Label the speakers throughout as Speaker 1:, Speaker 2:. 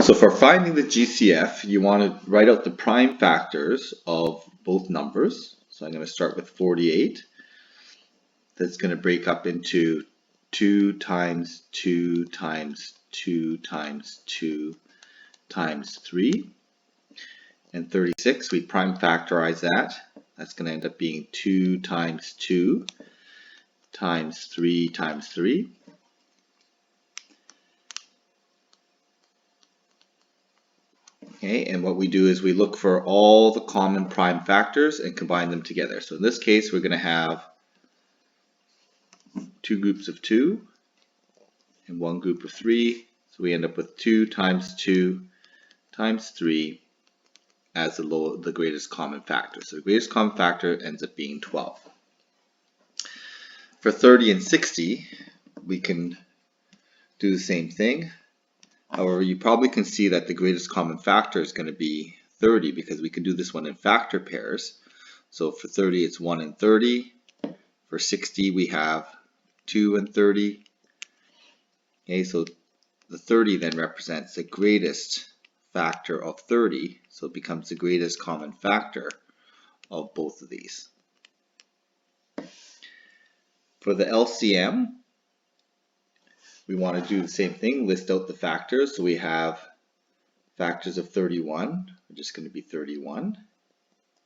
Speaker 1: So for finding the GCF, you want to write out the prime factors of both numbers. So I'm going to start with 48. That's going to break up into 2 times 2 times 2 times 2 times 3. And 36, we prime factorize that. That's going to end up being 2 times 2 times 3 times 3. Okay, and what we do is we look for all the common prime factors and combine them together. So in this case, we're going to have two groups of 2 and one group of 3. So we end up with 2 times 2 times 3 as the greatest common factor. So the greatest common factor ends up being 12. For 30 and 60, we can do the same thing. However, you probably can see that the greatest common factor is going to be 30 because we can do this one in factor pairs. So for 30, it's 1 and 30. For 60, we have 2 and 30. Okay, so the 30 then represents the greatest factor of 30, so it becomes the greatest common factor of both of these. For the LCM, we want to do the same thing, list out the factors. So we have factors of 31, we're just going to be 31.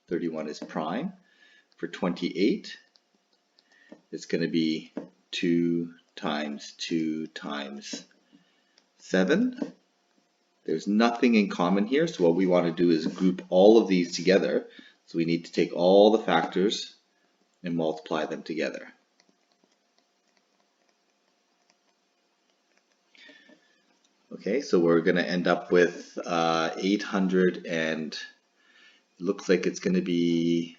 Speaker 1: 31 is prime. For 28, it's going to be 2 times 2 times 7. There's nothing in common here, so what we want to do is group all of these together. So we need to take all the factors and multiply them together. Okay, so we're going to end up with 800 and it looks like it's going to be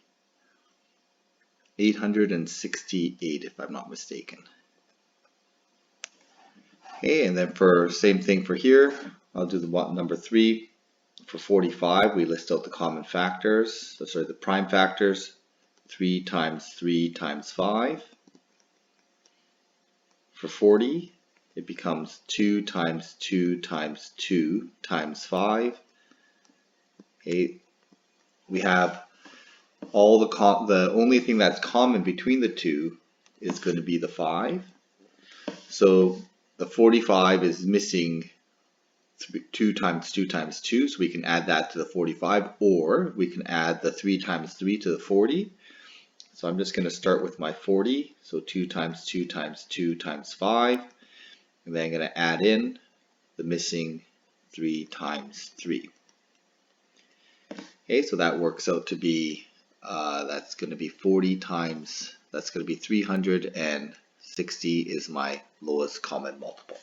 Speaker 1: 868 if I'm not mistaken. Okay, and then for same thing for here, I'll do the number 3. For 45, we list out the common factors, the prime factors, 3 times 3 times 5. For 40, it becomes 2 times 2 times 2 times 5. Okay, we have all the only thing that's common between the two is going to be the 5. So the 45 is missing 2 times 2 times 2, so we can add that to the 45, or we can add the 3 times 3 to the 40. So I'm just going to start with my 40, so 2 times 2 times 2 times 5, and then I'm going to add in the missing 3 times 3. Okay, so that works out to be, that's going to be 40 times, that's going to be 360 is my lowest common multiple.